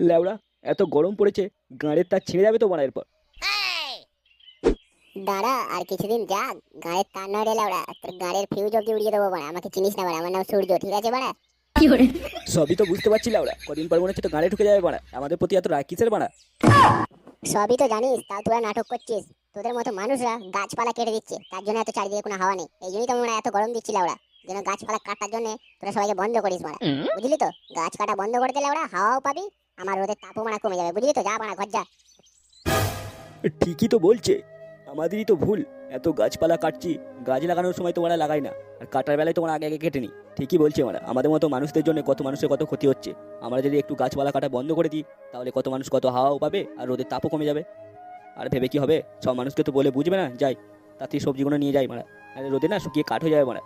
লেওড়া, এত গরম পড়েছে, গাঁড়ের তার ছিঁড়ে যাবে তো বাড়া এরপর। দাঁড়া আর কিছুদিন যাক, গাড়ির তার নয় রে লাউড়া, তোর গাড়ির ফিউজ অব্দি উড়িয়ে দেবো বাড়া। আমাকে চিনিস না বাড়া, আমার নাম সূর্য, ঠিক আছে বাড়া? সবই তো বুঝতে পারছি লেওড়া, কদিন পর মনে হচ্ছে তো গাঁড়ে ঢুকে যাবে বাড়া। আমাদের প্রতি এত রাগ কিসের বাড়া? সবই তো জানিস, তাও তোরা নাটক করছিস। তোদের মতো মানুষরা গাছপালা কেটে দিচ্ছে, তার জন্য এত চারিদিকে কোনো হাওয়া নেই। এই জন্যই তো আমরা এত গরম দিচ্ছি লাউড়া, যেন গাছপালা কাটার জন্য তোরা সবাইকে বন্ধ করিস বাড়া। বুঝলি তো, গাছ কাটা বন্ধ করে দিলে লাউড়া হাওয়াও পাবি, আমার রোদের তাপও মারা কমে যাবে। বুঝলি তো, যা বাড়া ঘর যা। ঠিকই তো বলছে, আমাদেরই তো ভুল। এত গাছপালা কাটছি, গাছ লাগানোর সময় তোমরা লাগাই না, আর কাটার বেলায় তোমরা আগে আগে কেটে নি। ঠিকই বলছে ওরা, আমাদের মতো মানুষদের জন্য কত মানুষের কত ক্ষতি হচ্ছে। আমরা যদি একটু গাছপালা কাটা বন্ধ করে দিই, তাহলে কত মানুষ কত হাওয়াও পাবে আর রোদের তাপও কমে যাবে। আর ভেবে কি হবে, সব মানুষকে তো বলে বুঝবে না। যাই, তাতে সবজিগুলো নিয়ে যাই মারা, আরে রোদে না শুকিয়ে কাঠ হয়ে যাবে মারা।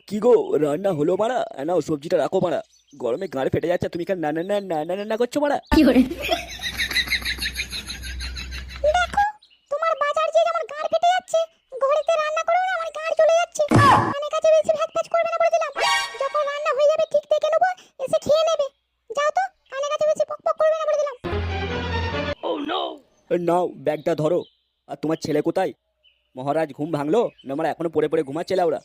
কি গো, রান্না হলো মারা? নাও সবজিটা রাখো মারা, গরমে গাঁড় ফেটে যাচ্ছে, তুমি কেন না না না না না না করছো মারা? তোমার বাজার যে আমার গাড় ফেটে যাচ্ছে, ঘরেতে রান্না করো না, আমার গাড় চলে যাচ্ছে। কানে কাছে বেশি ভ্যাট ভ্যাট করবে না বলে দিলাম। যখন রান্না হয়ে যাবে ঠিক দেখে নেবো, এসে খেয়ে নেবে। যাও তো, কানে কাছে বেশি পক পক করবে না বলে দিলাম। নাও ব্যাগটা ধরো। আর তোমার ছেলে কোথায়? মহারাজ ঘুম ভাঙলো না মারা, এখনো পড়ে পড়ে ঘুমাচ্ছে ওরা?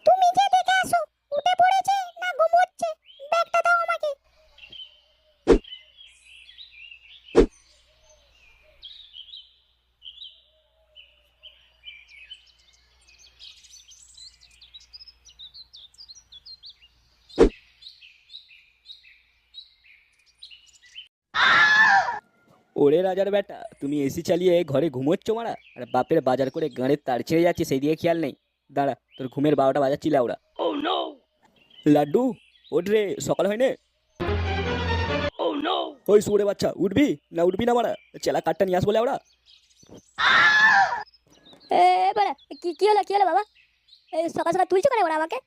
তুমি যে দেখে আসো, উঠে পড়েছে না ঘুমোচ্ছে। ব্যাগটা দাও আমাকে। ওরে রাজার বেটা, তুমি এসি চালিয়ে ঘরে ঘুমোচ্ছ মারা, আর বাপের বাজার করে গাঁড়ের তার ছেড়ে যাচ্ছে সেই দিকে খেয়াল নেই। দাঁড়া, তোর ঘুমের 12টা বাজাচ্ছি ওরা। লাড্ডু, ওঠ রে, সকাল হয় নে। ওই সুরে বাচ্চা, উঠবি না উঠবি না মারা? চেলা কাঠটা নিয়ে আসবো ওরা। এ বাড়া, কি কি হলো, কি হলো বাবা? এই সকাল সকাল তুলছো কেন বাড়া আমাকে?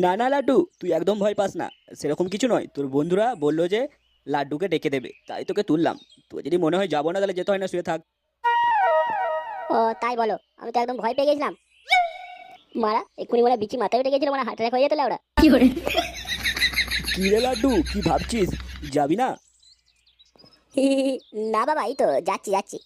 না না লাড্ডু, তুই একদম ভয় পাস না, সেরকম কিছু নয়। তোর বন্ধুরা বললো যে লাড্ডুকে ডেকে দেবে, তাই তোকে তুললাম। তোর যদি মনে হয় যাবো না, তাহলে যেতে হয় না, শুয়ে থাক। ও তাই বলো, আমি তো একদম ভয় পেয়ে গেছিলাম। মারা এক্ষুনি মনে হয় বিচি মাথায় উঠে গেছিল, মানে হার্ট অ্যাটাক হয়ে যেত ওরা। কি রে লাড্ডু, কি ভাবছিস, যাবি না? না বাবা, এই তো যাচ্ছি যাচ্ছি।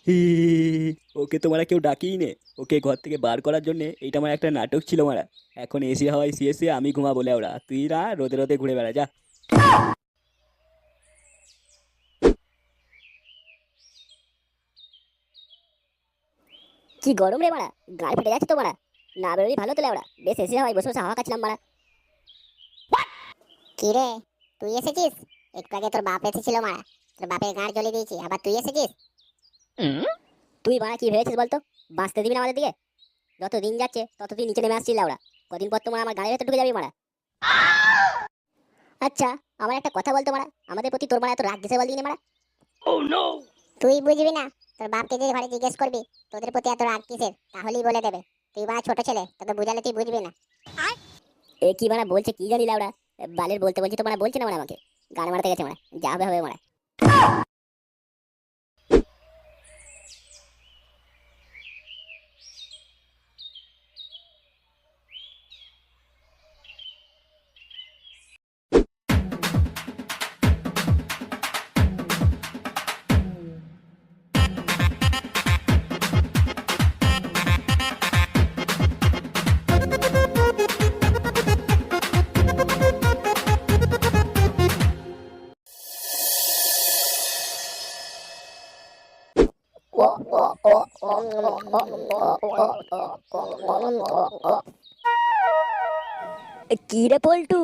হি, ওকে তোমারা কেউ ডাকেই নে। ওকে ঘর থেকে বার করার জন্য এইটা আমার একটা নাটক ছিল মারা। এখন এসি হাওয়ায় শুয়ে শুয়ে আমি ঘুমাবো ওরা, তুই না রোদে রোদে ঘুরে বেড়া যা। কি গরম রে মারা, গাল ফেটে যাচ্ছে তো মারা। না বেরোই ভালো তো ওরা, বেশ এসে হয় বসে বসে হাওয়া খাচ্ছিলাম মারা। কি রে, তুই এসেছিস? একটু আগে তোর বাপ এসেছিল মারা, তোর বাপের গাঁড় জ্বলে দিয়েছি, আবার তুই এসেছিস? তুই মারা কি ভেবেছিস বলতো? বাঁচতে দিবি না আমাদের দিকে? যত দিন যাচ্ছে তত তুই নিচে নেমে আসছিস লাউড়া। কদিন পর তোমার আমার গাড়ির ভেতর ঢুকে যাবি মারা। আচ্ছা, আমার একটা কথা বলতো মারা, আমাদের প্রতি তোর মারা এত রাগ কিসে বলদিনি মারা? তুই বুঝবি না, তোর বাপকে যে ঘরে জিজ্ঞেস করবি তোদের প্রতি এত রাগ কিসের, তাহলেই বলে দেবে। তুই মারা ছোট ছেলে, তোকে বুঝালে তুই বুঝবি না। এ কি মারা বলছে কি জানি লাউড়া, বালের বলতে বলছি তো মারা বলছে না মারা আমাকে। গান মারতে গেছে মারা, যা হবে হবে মারা। কি রে পল্টু,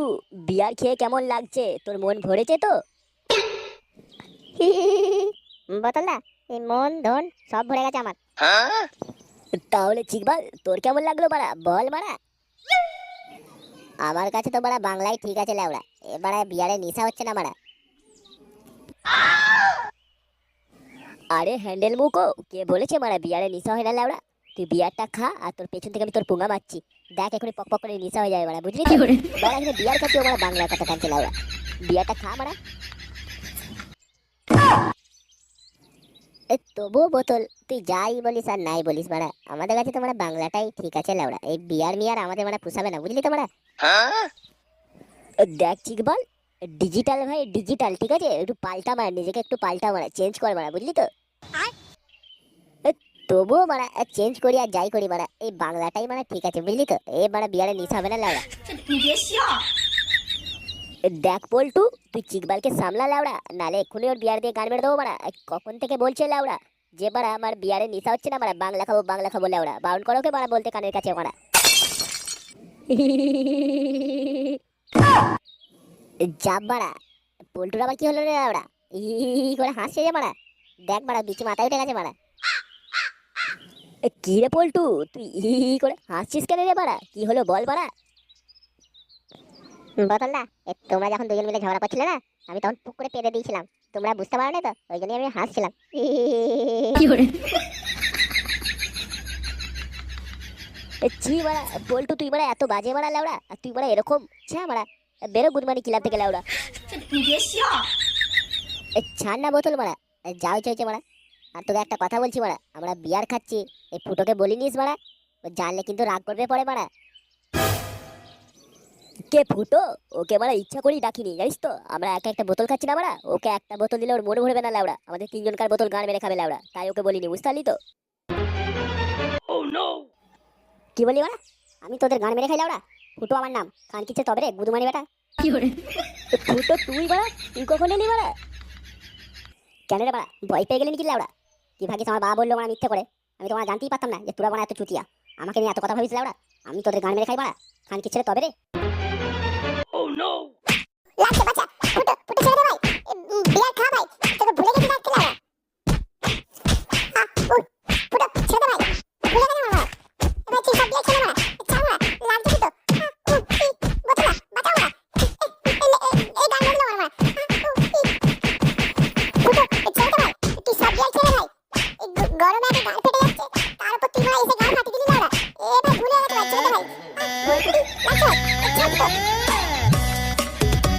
বিয়ার খেয়ে কেমন লাগছে? তোর মন ভরেছে তো? বোতলদা, এই মন ধন সব ভরে গেছে আমার। তাহলে চিকবাল, তোর কেমন লাগলো বাড়া? বল বাড়া। আমার কাছে তো বাড়া বাংলায় ঠিক আছে লেওড়া, এবারে বিয়ারে নেশা হচ্ছে না বাড়া। আরে হ্যান্ডেল মুখো, কে বলেছে মারা বিয়ারে নেশা হয় না লেওড়া? তুই বিয়ারটা খা, আর তোর পেছন থেকে আমি তোর পুঙ্গা মারছি, দেখ এখনই পক পক করে নেশা হয়ে যাবে মারা, বুঝলি তো? বাড়া এখানে বিয়ার খাচ্ছি, ও মারা বাংলার কথা টানছে লেওড়া। বিয়ারটা খা মারা। তবুও বোতল, তুই যাই বলিস আর নাই বলিস মারা, আমাদের কাছে তো মারা বাংলাটাই ঠিক আছে লেওড়া। এই বিয়ার মিয়ার আমাদের মারা পুষাবে না, বুঝলি তো মারা? দেখ চিকবল, ডিজিটাল ভাই ডিজিটাল, ঠিক আছে? একটু পাল্টা মারা, নিজেকে একটু পাল্টা মারা, চেঞ্জ কর মারা, বুঝলি তো? তবুও মারা চেঞ্জ করি আর যাই করি মারা, এই বাংলাটাই মারা ঠিক আছে, বুঝলি তো? এই মারা বিয়ারে নিশা হবে না লাউড়া। দেখ পল্টু, তুই চিকবালকে সামলা লাউড়া, নালে এক্ষুনি ওর বিয়ার দিয়ে গান মেরে দেবো মারা। কখন থেকে বলছে লাউড়া যে মারা আমার বিয়ারে নিশা হচ্ছে না মারা, বাংলা খাবো লাউড়া। বাউন করো কে মারা বলতে কানের কাছে মারা। যাব মারা। পল্টুর আবার কি হলো রে লাউড়া? ই করে হাসছে যে মারা, দেখ মারা বিচি মাথায় উঠে গেছে মারা। কি রে পল্টু, তুই ই করে হাসছিস কেন রে বাড়া? কি হলো বল বাড়া। বোতলদা, তোমরা যখন দুজন মিলে ঝগড়া করছিলে না, আমি তখন পুক করে পেরে দিয়েছিলাম, তোমরা বুঝতে পারো না তো, ওই জন্যই আমি হাসছিলাম। ছি বাড়া পল্টু, তুই বাড়া এত বাজে বাড়া লাউড়া, আর তুই বাড়া এরকম ছা বাড়া, বেরো গুদমানি ক্লাব থেকে লাউড়া। ছাড় না বোতল বাড়া, যাও চাইছে বাড়া। আর তোকে একটা কথা বলছি বাড়া, আমরা বিয়ার খাচ্ছি, এই ফুটোকে বলিনিস বাড়া, ও জানলে কিন্তু রাগ করবে পরে বাড়া। কে ফুটো? ওকে বাড়া ইচ্ছা করেই ডাকিনি, জানিস তো? আমরা একা একটা বোতল খাচ্ছি না বাড়া, ওকে একটা বোতল দিলে ওর মনে ভরবে না লাউড়া, আমাদের তিনজনকার বোতল গান মেরে খাবে লাউড়া, তাই ওকে বলিনি, বুঝতে পারলি তো? কি বলি বাড়া? আমি তোদের গান মেরে খাই লাউড়া? ফুটো আমার নাম, কান কিচ্ছে তবে রে গুদমানি বেটা। ফুটো তুই বাড়া, তুই কখন এলি বাড়া? কেন রে বাড়া, ভয় পেয়ে গেলি নাকি লাউড়া? কি ভাগিস আমার বাবা বললো মানে মিথ্যে করে? আমি তো জানতেই পারতাম না যে তোরা বাড়া এত চুতিয়া, আমাকে নিয়ে এত কথা ভাবিস লাউড়া? আমি তোদের গান মেরে খাই বাড়া, খান কি ছেড়ে তবে রে। লাগছে বাচ্চা, ফুটো ফুটো ছেড়ে দে ভাই, বিয়ার খা ভাই, তোকে ভুলে গেছি ডাকতে লাউড়া। ফুটো ছেড়ে দে ভাই, ভুলে গেছি মামা, এবার তুই সব বিয়ার ছেড়ে মারা, ছাড় মারা, লাগছে তো। বোতলা বাঁচাও মারা, এই গান বললো মারা। ফুটো ছেড়ে দে ভাই, তুই সব বিয়ার ছেড়ে ভাই, গরমে আগে গাল ফেটে যাচ্ছে, তার উপর তুই মারা এসে গাল ফাটিয়ে দিলি লাউড়া। এ ভাই ভুলে গেছে ভাই, ছেড়ে দে ভাই, লাগছে, ছেড়ে দে।